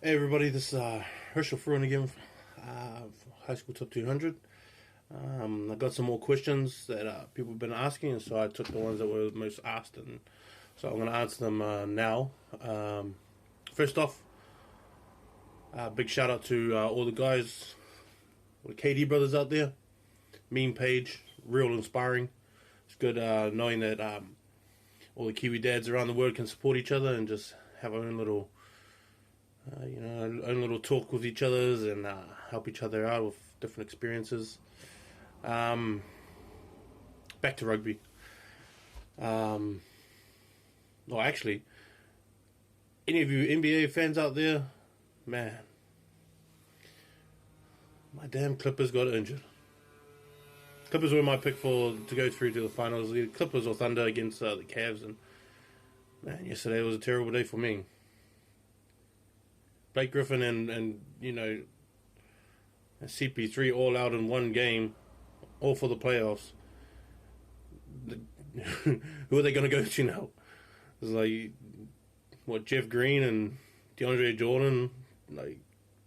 Hey everybody, this is Herschel Fruin again, High School Top 200. I got some more questions that people have been asking, and so I took the ones that were most asked, and so I'm going to answer them now. First off, big shout out to all the guys, all the KD brothers out there. Meme page, real inspiring. It's good knowing that all the Kiwi dads around the world can support each other and just have our own little own little talk with each other and help each other out with different experiences. Back to rugby. Well, actually, any of you NBA fans out there, man, my damn Clippers got injured. Clippers were my pick to go through to the finals. The Clippers or Thunder against the Cavs, and man, yesterday was a terrible day for me. Blake Griffin and CP3 all out in one game, all for the playoffs. Who are they going to go to now? It's like, what, Jeff Green and DeAndre Jordan, like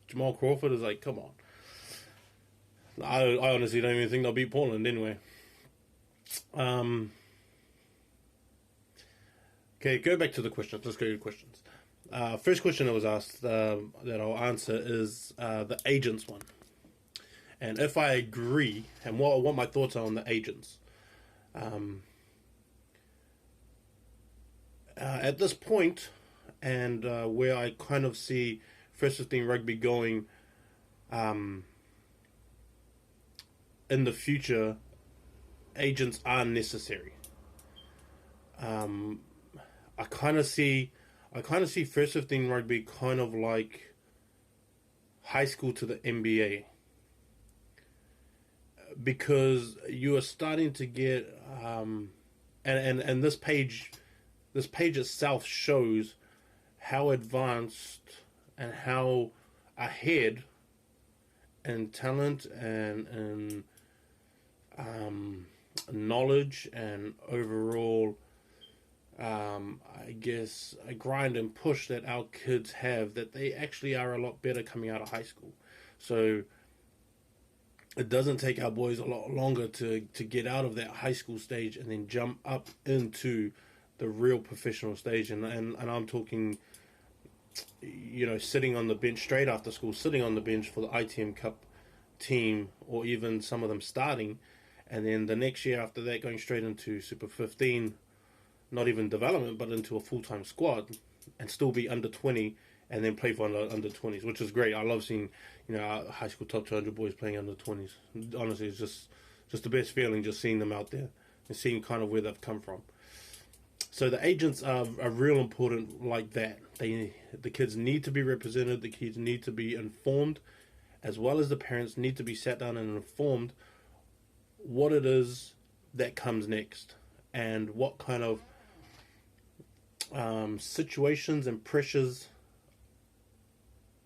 Jamal Crawford is like, come on. I honestly don't even think they'll beat Portland anyway. Okay, go back to the questions. Let's go to the questions. First question that was asked that I'll answer is the agents one, and if I agree and what my thoughts are on the agents. At this point, and where I kind of see first 15 rugby going in the future, agents are necessary. I kind of see first 15 rugby kind of like high school to the NBA, because you are starting to get and this page itself shows how advanced and how ahead in talent and knowledge and overall I guess a grind and push that our kids have, that they actually are a lot better coming out of high school. So it doesn't take our boys a lot longer to get out of that high school stage and then jump up into the real professional stage. And I'm talking, sitting on the bench straight after school, sitting on the bench for the ITM Cup team, or even some of them starting, and then the next year after that going straight into Super 15, not even development, but into a full-time squad, and still be under 20, and then play for under 20s, which is great. I love seeing, our high school top 200 boys playing under 20s. Honestly, it's just the best feeling, just seeing them out there and seeing kind of where they've come from. So the agents are real important like that. The kids need to be represented. The kids need to be informed, as well as the parents need to be sat down and informed what it is that comes next and what kind of situations and pressures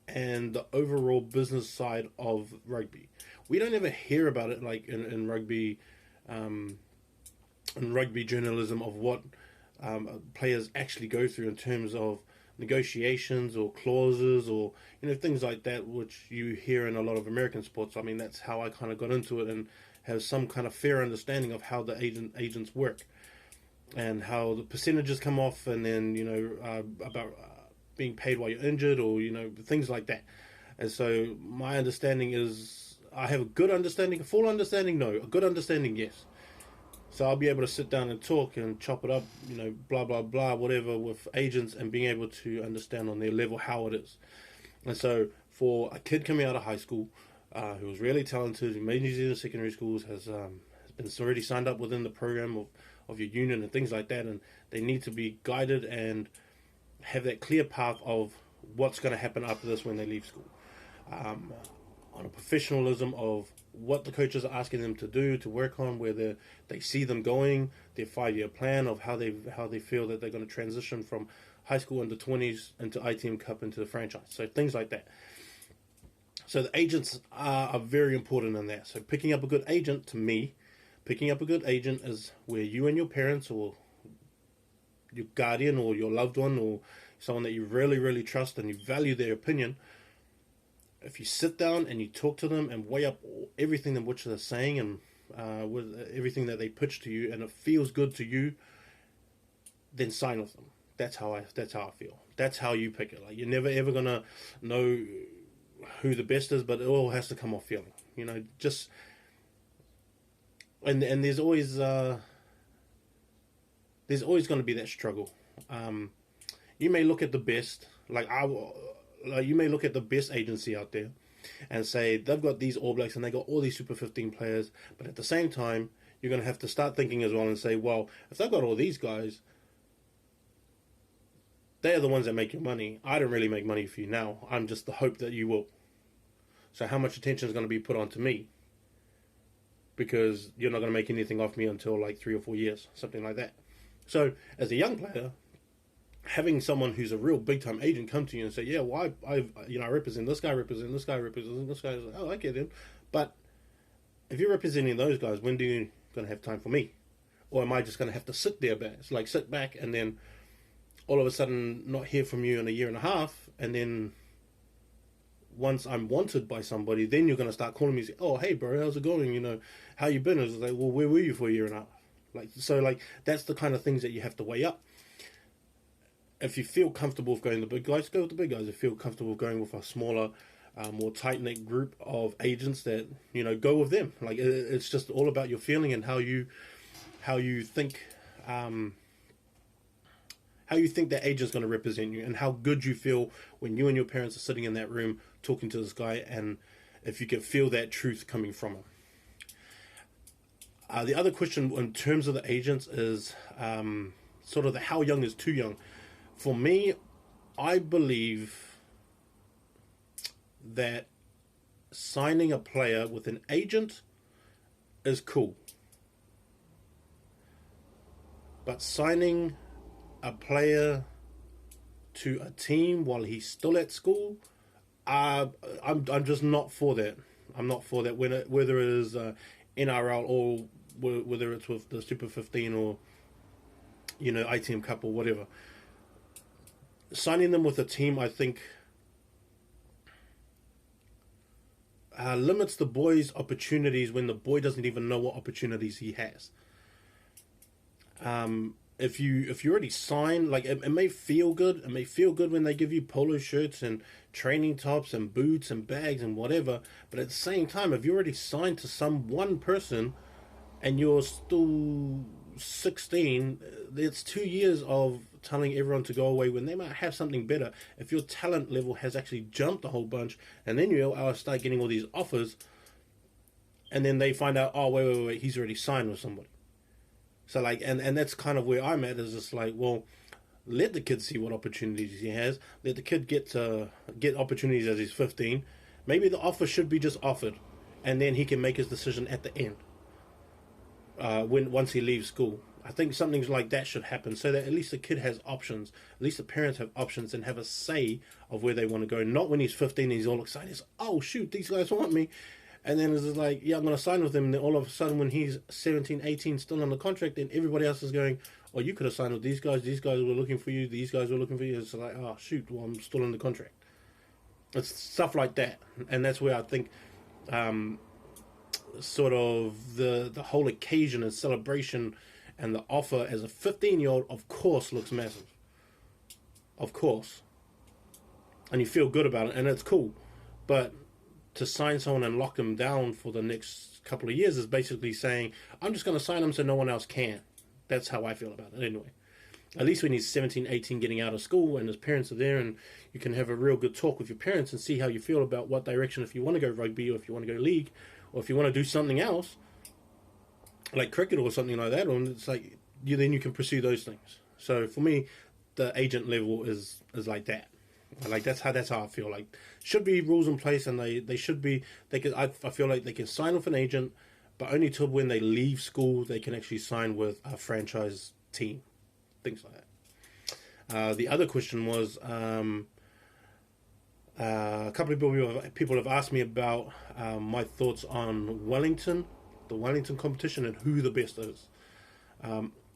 and the overall business side of rugby. We don't ever hear about it like in rugby journalism, of what players actually go through in terms of negotiations or clauses or things like that, which you hear in a lot of American sports. I mean, that's how I kind of got into it and have some kind of fair understanding of how the agents work and how the percentages come off, and then about being paid while you're injured, or things like that. And so my understanding is, I have a good understanding, a full understanding, no, a good understanding, yes. So I'll be able to sit down and talk and chop it up, blah blah blah, whatever, with agents, and being able to understand on their level how it is. And so for a kid coming out of high school who was really talented, who made New Zealand secondary schools, has been already signed up within the program of your union and things like that, and they need to be guided and have that clear path of what's going to happen after this when they leave school, on a professionalism of what the coaches are asking them to do, to work on, where they see them going, their 5-year plan of how they feel that they're going to transition from high school under 20s into ITM Cup into the franchise. So things like that. So the agents are very important in that. So picking up a good agent, to me, picking up a good agent is where you and your parents or your guardian or your loved one or someone that you really, really trust and you value their opinion, if you sit down and you talk to them and weigh up everything in which they're saying and with everything that they pitch to you, and it feels good to you, then sign with them. That's how I feel. That's how you pick it. Like, you're never ever gonna know who the best is, but it all has to come off feeling. You know, just and there's always going to be that struggle. You may look at the best, you may look at the best agency out there and say they've got these All Blacks and they got all these Super 15 players, but at the same time, you're going to have to start thinking as well and say, well, if they've got all these guys, they are the ones that make your money. I don't really make money for you now. I'm just the hope that you will. So how much attention is going to be put onto me? Because you're not going to make anything off me until like 3 or 4 years, something like that. So as a young player, having someone who's a real big time agent come to you and say, yeah, well, I represent this guy, represent this guy, represent this guy. Like, oh, okay then. But if you're representing those guys, when do you going to have time for me? Or am I just going to have to sit there, sit back and then all of a sudden not hear from you in a year and a half, and then once I'm wanted by somebody, then you're going to start calling me and say, oh, hey, bro, how's it going? You know, how you been? It's like, well, where were you for a year and a half? That's the kind of things that you have to weigh up. If you feel comfortable with going with the big guys, go with the big guys. If you feel comfortable going with a smaller, more tight-knit group of agents, that, you know, go with them. Like, it's just all about your feeling and how you think that agent's going to represent you, and how good you feel when you and your parents are sitting in that room talking to this guy, and if you can feel that truth coming from him. The other question in terms of the agents is sort of how young is too young. For me, I believe that signing a player with an agent is cool. But signing a player to a team while he's still at school, I'm just not for that. I'm not for that. Whether it is NRL or whether it's with the Super 15 or, you know, ITM Cup or whatever. Signing them with a team, I think, limits the boy's opportunities when the boy doesn't even know what opportunities he has. If you already sign, like, it may feel good. It may feel good when they give you polo shirts and training tops and boots and bags and whatever. But at the same time, if you already signed to some one person and you're still 16, it's 2 years of telling everyone to go away when they might have something better. If your talent level has actually jumped a whole bunch, and then you start getting all these offers, and then they find out, oh, wait, he's already signed with somebody. So, like, and that's kind of where I'm at, is just like, well, let the kid see what opportunities he has. Let the kid get opportunities as he's 15. Maybe the offer should be just offered, and then he can make his decision at the end, once he leaves school. I think something like that should happen, so that at least the kid has options. At least the parents have options and have a say of where they want to go. Not when he's 15 and he's all excited. It's, oh, shoot, these guys want me. And then it's just like, yeah, I'm going to sign with them. And then all of a sudden, when he's 17, 18, still on the contract, then everybody else is going, oh, you could have signed with these guys. These guys were looking for you. These guys were looking for you. It's like, oh, shoot, well, I'm still in the contract. It's stuff like that. And that's where I think sort of the whole occasion and celebration and the offer as a 15-year-old, of course, looks massive. Of course. And you feel good about it, and it's cool. But to sign someone and lock them down for the next couple of years is basically saying, I'm just going to sign them so no one else can. That's how I feel about it anyway. At least when he's 17, 18, getting out of school and his parents are there, and you can have a real good talk with your parents and see how you feel about what direction, if you want to go rugby or if you want to go league or if you want to do something else like cricket or something like that, or it's like then you can pursue those things. So for me, the agent level is like that. Like that's how I feel. Like, should be rules in place, and they should be. I feel like they can sign with an agent, but only till when they leave school they can actually sign with a franchise team, things like that. The other question was a couple of people have asked me about my thoughts on Wellington, the Wellington competition, and who the best is.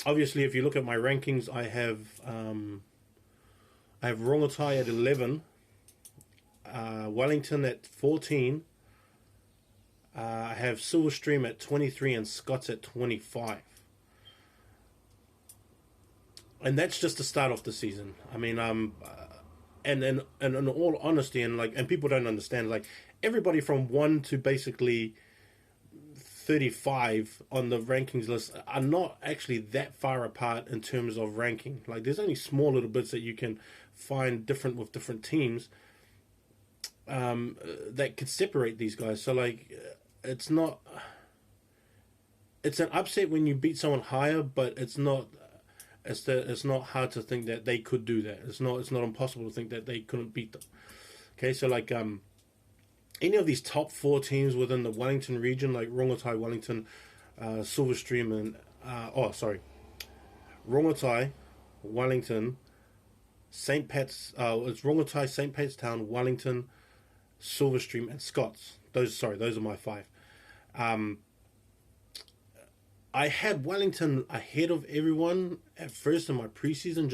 Obviously, if you look at my rankings, I I have Rongotai at 11, Wellington at 14. I have Silverstream at 23 and Scots at 25. And that's just the start of the season. I mean, and in all honesty, and people don't understand, like, everybody from 1 to basically 35 on the rankings list are not actually that far apart in terms of ranking. Like, there's only small little bits that you can find different with different teams that could separate these guys. So, like, it's not... It's an upset when you beat someone higher, but it's not... It's not hard to think that they could do that. It's not impossible to think that they couldn't beat them. Okay, so, like, any of these top 4 teams within the Wellington region, like Rongotai, Wellington, Silverstream, and Rongotai, Wellington, St. Pat's. It's Rongotai, St. Pat's Town, Wellington, Silverstream, and Scots. Those are my 5. I had Wellington ahead of everyone at first in my preseason,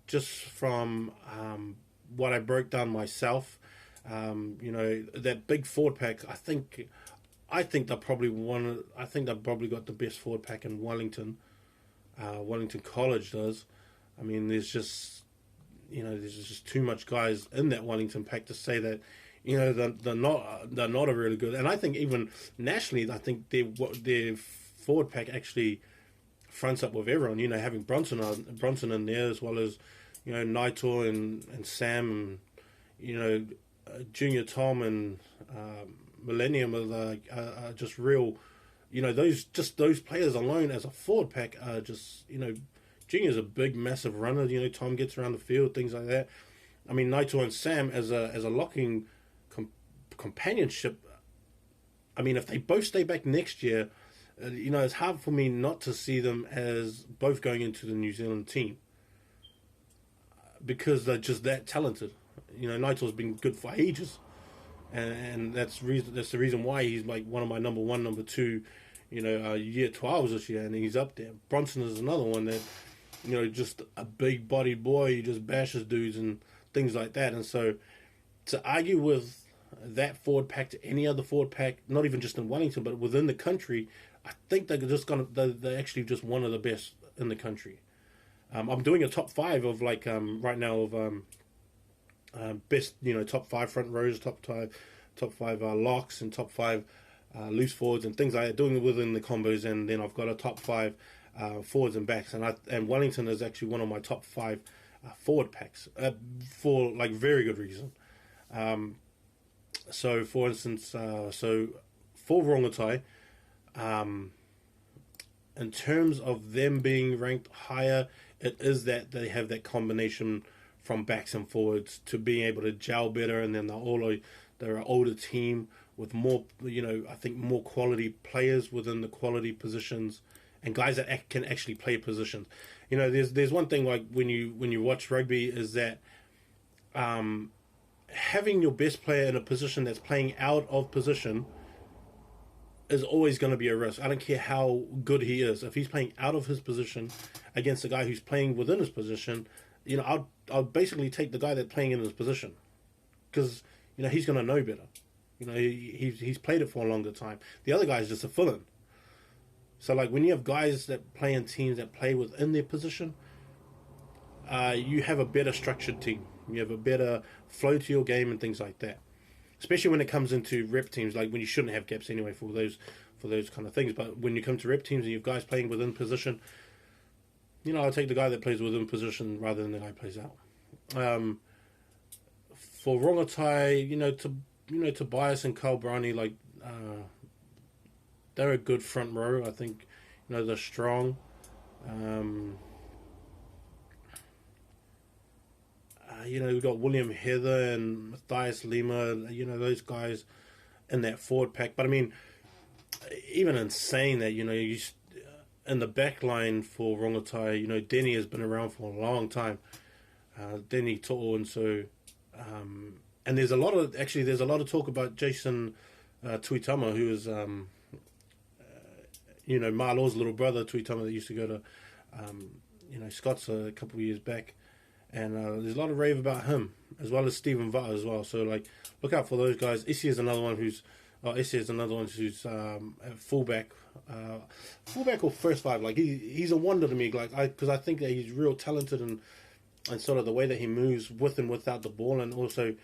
just from what I broke down myself. That big forward pack. I think they're probably got the best forward pack in Wellington. Wellington College does. I mean, there's just too much guys in that Wellington pack to say that they're not a really good. And I think even nationally, I think their forward pack actually fronts up with everyone. Having Bronson in there, as well as Naito and Sam, and Junior Tom and Millennium are just real. Those players alone as a forward pack are just, Junior's a big, massive runner. Tom gets around the field, things like that. I mean, Naito and Sam as a locking companionship. I mean, if they both stay back next year, it's hard for me not to see them as both going into the New Zealand team, because they're just that talented. Naito's been good for ages, and that's the reason why he's like one of my number 1, number 2, year 12s this year, and he's up there. Bronson is another one that, just a big bodied boy, he just bashes dudes and things like that. And so to argue with that forward pack to any other forward pack, not even just in Wellington, but within the country, I think they're actually just one of the best in the country. I'm doing a top 5 of right now of best, top 5 front rows, top 5 locks, and top 5 loose forwards and things like that, doing it within the combos. And then I've got a top 5 forwards and backs, and Wellington is actually one of my top 5 forward packs for like very good reason. So for instance, for Rongotai, in terms of them being ranked higher, it is that they have that combination from backs and forwards to being able to gel better, and then they're an older team with more, I think more quality players within the quality positions, and guys that can actually play positions. There's one thing, like when you watch rugby, is that having your best player in a position that's playing out of position is always going to be a risk. I don't care how good he is. If he's playing out of his position against a guy who's playing within his position, I'll basically take the guy that's playing in his position, because he's going to know better. He's played it for a longer time. The other guy is just a fill-in. So like when you have guys that play in teams that play within their position, you have a better structured team. You have a better flow to your game and things like that. Especially when it comes into rep teams, like when you shouldn't have gaps anyway for those kind of things. But when you come to rep teams and you have guys playing within position, I'll take the guy that plays within position rather than the guy who plays out. For Rongotai, Tobias and Carl Brownie, they're a good front row. I think, they're strong. We've got William Heather and Matthias Lima, those guys in that forward pack. But I mean, even in saying that, in the back line for Rongotai, Denny has been around for a long time. Denny To'o, and so, and there's a lot of talk about Jason Tuitama, who is, Marlo's little brother, Tuitama, that used to go to, Scots a couple of years back. and there's a lot of rave about him as well as Stephen Vata as well. So like, look out for those guys. Issy is another one who's fullback, fullback or first five. Like he's a wonder to me. Like because I think that he's real talented and sort of the way that he moves with and without the ball, and also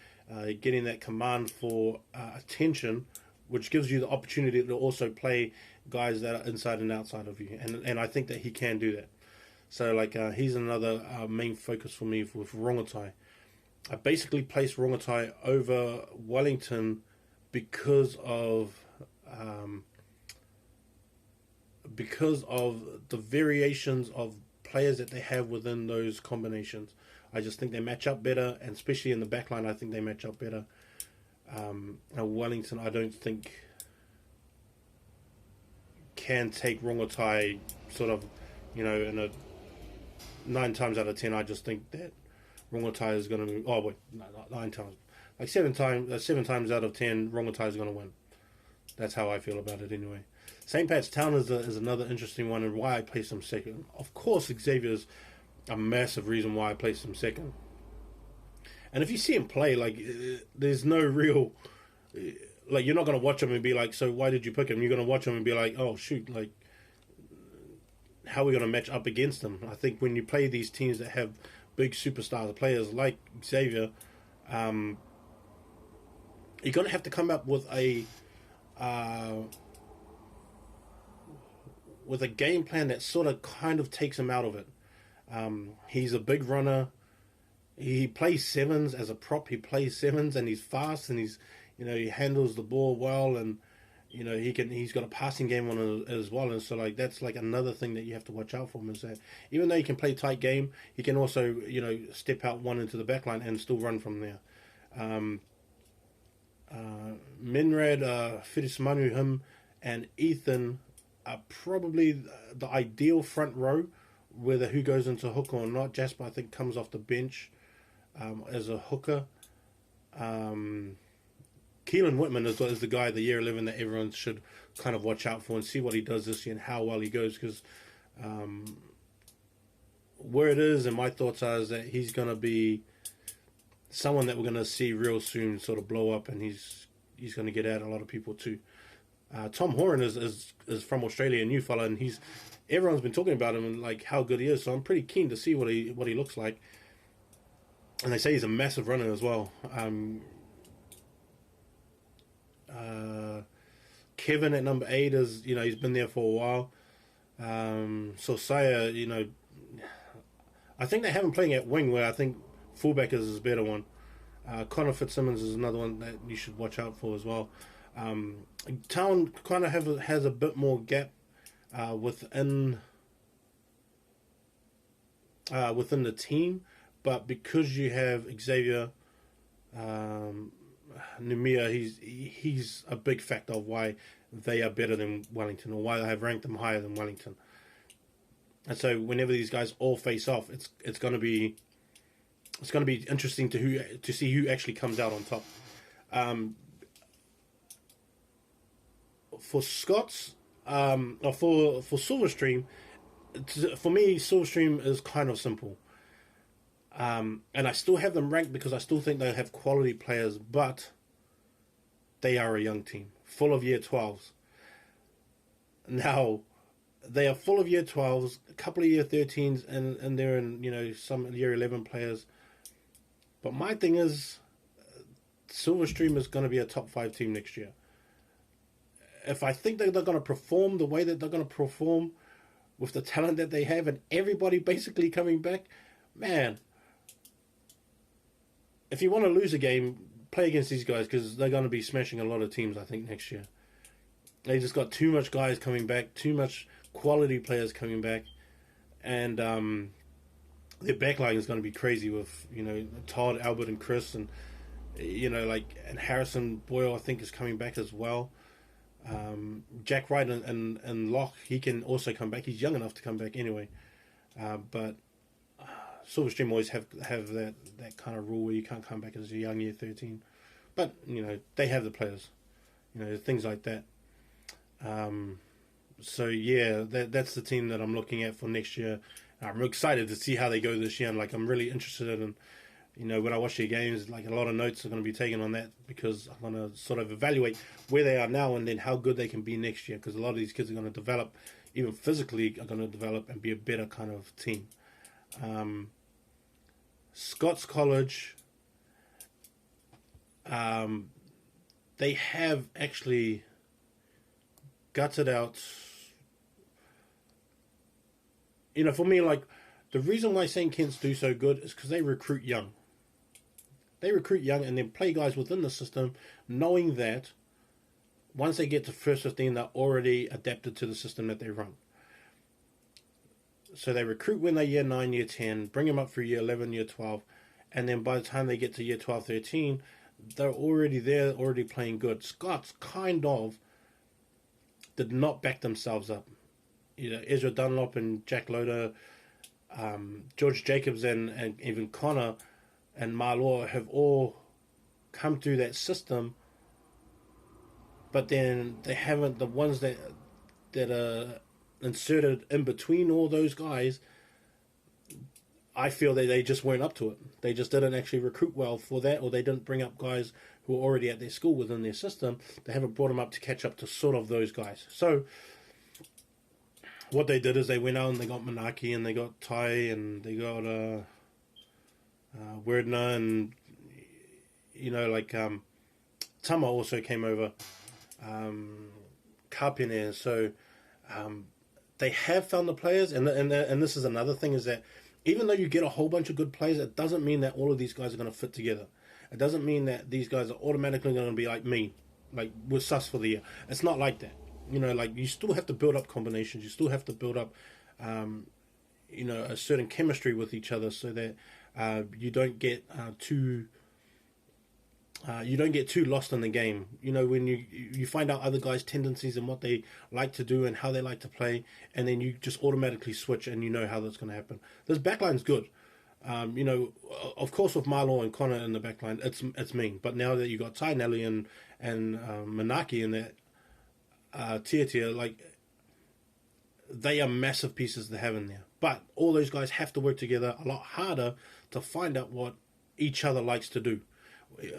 getting that command for attention, which gives you the opportunity to also play guys that are inside and outside of you. And I think that he can do that. So like he's another main focus for me with Rongotai. I basically placed Rongotai over Wellington because of the variations of players that they have within those combinations. I just think they match up better, and especially in the back line, I think they match up better. Wellington, I don't think can take Rongotai sort of, in a 9 times out of 10. I just think that Rongotai is going to. Oh wait, no, not 9 times. Like 7 times out of 10, Rongotai is going to win. That's how I feel about it anyway. St. Pat's Town is another interesting one, and why I placed him second. Of course, Xavier's a massive reason why I placed him second. And if you see him play, like, there's no real, like, you're not going to watch him and be like, so why did you pick him? You're going to watch him and be like, oh, shoot, like, how are we going to match up against them? I think when you play these teams that have big superstar players like Xavier, you're going to have to come up with a game plan that sort of kind of takes him out of it. He's a big runner. He plays sevens as a prop. He plays sevens, and he's fast, and he handles the ball well, and he's got a passing game on it as well. And so like that's like another thing that you have to watch out for him, is that even though he can play tight game, he can also step out one into the back line and still run from there. Minrad, Firismanu, him, and Ethan are probably the ideal front row, whether who goes into hooker or not. Jasper, I think, comes off the bench as a hooker. Keelan Whitman is the guy, the year 11, that everyone should kind of watch out for and see what he does this year and how well he goes, because where it is, and my thoughts are, is that he's going to be someone that we're going to see real soon sort of blow up, and he's going to get out a lot of people too. Tom Horan is from Australia, a new fella, and everyone's been talking about him and like how good he is. So I'm pretty keen to see what he looks like. And they say he's a massive runner as well. Kevin at number 8 is he's been there for a while. Sosaya, I think they have him playing at wing, where I think fullback is his better one. Connor Fitzsimmons is another one that you should watch out for as well. Town kind of has a bit more gap within the team, but because you have Xavier Numia, he's a big factor of why they are better than Wellington, or why I have ranked them higher than Wellington. And so whenever these guys all face off, it's going to be interesting to see who actually comes out on top. For Scots, or for Silverstream, for me, Silverstream is kind of simple. And I still have them ranked because I still think they have quality players, but they are a young team, full of year 12s. Now, they are full of year 12s, a couple of year 13s, and they're in, some year 11 players. But my thing is, Silverstream is going to be a top 5 team next year. If I think that they're going to perform the way that they're going to perform with the talent that they have and everybody basically coming back, man, if you want to lose a game, play against these guys, because they're going to be smashing a lot of teams, I think, next year. They just got too much guys coming back, too much quality players coming back, and their backline is going to be crazy with, Todd, Albert, and Chris, and, and Harrison Boyle, I think, is coming back as well. Jack Wright and Locke, he can also come back. He's young enough to come back anyway. But Silverstream always have that kind of rule where you can't come back as a young year 13. But, they have the players. Things like that. So, yeah, that's the team that I'm looking at for next year. I'm excited to see how they go this year. And like, I'm really interested in, when I watch their games, like a lot of notes are going to be taken on that because I'm going to sort of evaluate where they are now and then how good they can be next year. Because a lot of these kids are going to develop, even physically, are going to develop and be a better kind of team. Scots College, they have actually gutted out. For me, like, the reason why St. Kitts do so good is because they recruit young. They recruit young and then play guys within the system, knowing that once they get to first 15, they're already adapted to the system that they run. So they recruit when they're year 9, year 10, bring them up through year 11, year 12, and then by the time they get to year 12, 13, they're already there, already playing good. Scots kind of did not back themselves up. Ezra Dunlop and Jack Loader, George Jacobs and even Connor and Marlaw have all come through that system, but then they haven't, the ones that are inserted in between all those guys, I feel that they just weren't up to it. They just didn't actually recruit well for that, or they didn't bring up guys who were already at their school within their system. They haven't brought them up to catch up to sort of those guys. So what they did is they went out and they got Manaki and they got Tai and they got Werdner and Tama also came over, Kapine. So they have found the players, and this is another thing, is that even though you get a whole bunch of good players, it doesn't mean that all of these guys are going to fit together. It doesn't mean that these guys are automatically going to be like me, like with sus for the year. It's not like that. You still have to build up combinations. You still have to build up, a certain chemistry with each other, so that you don't get too lost in the game. When you find out other guys' tendencies and what they like to do and how they like to play, and then you just automatically switch and you know how that's going to happen. This backline's good. Of course, with Marlaw and Connor in the backline, it's mean. But now that you got Tai, Nelly, and Manaki in that tier, like, they are massive pieces to have in there. But all those guys have to work together a lot harder to find out what each other likes to do,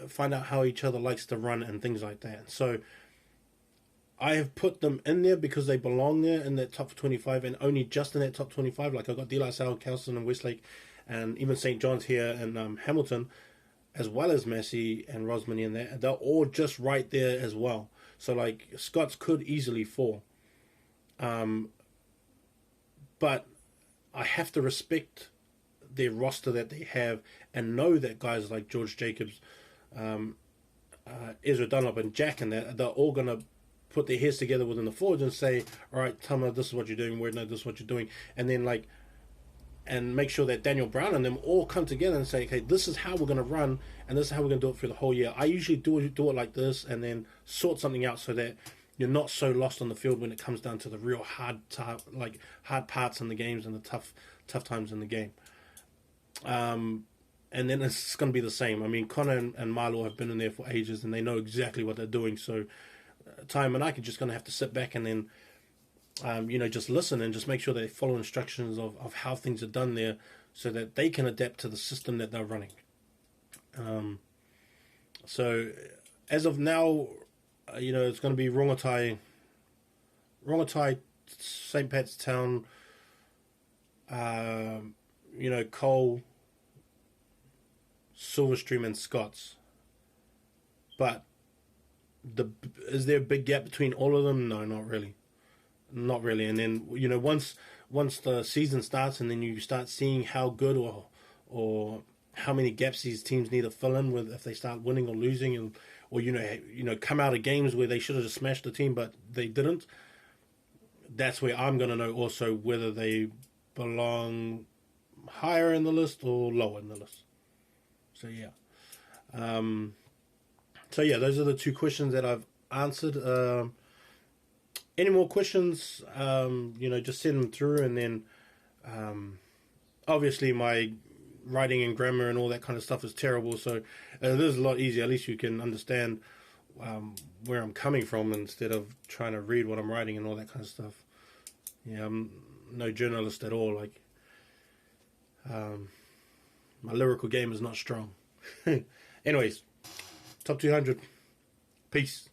find out how each other likes to run and things like that. So I have put them in there because they belong there in that top 25, and only just in that top 25. Like, I got De La Salle, Kelson and Westlake, and even St. John's here and Hamilton, as well as Massey and Rosmini in there. They're all just right there as well. So, like, Scots could easily fall. But I have to respect their roster that they have and know that guys like George Jacobs, Ezra Dunlop and Jack and that, they're all going to put their heads together within the forwards and say, all right, Tama, this is what you're doing, Werdner, this is what you're doing. And then, like, and make sure that Daniel Brown and them all come together and say, okay, this is how we're going to run, and this is how we're going to do it for the whole year. I usually do it like this, and then sort something out so that you're not so lost on the field when it comes down to the real hard parts in the games and the tough times in the game. And then it's going to be the same. I mean, Connor and Marlaw have been in there for ages, and they know exactly what they're doing. So Tai and Manaki just going to have to sit back and then just listen and just make sure they follow instructions of how things are done there, so that they can adapt to the system that they're running. So as of now, it's going to be Rongotai, St. Pat's Town, Cole, Silverstream and Scots. But is there a big gap between all of them? No, not really. Not really. And then, once the season starts and then you start seeing how good or how many gaps these teams need to fill in with, if they start winning or losing, or come out of games where they should have just smashed the team but they didn't, that's where I'm going to know also whether they belong higher in the list or lower in the list. So yeah. Those are the two questions that I've answered. Any more questions, just send them through, and then obviously my writing and grammar and all that kind of stuff is terrible, so it is a lot easier. At least you can understand where I'm coming from instead of trying to read what I'm writing and all that kind of stuff. Yeah, I'm no journalist at all. Like, My lyrical game is not strong. Anyways, top 200. Peace.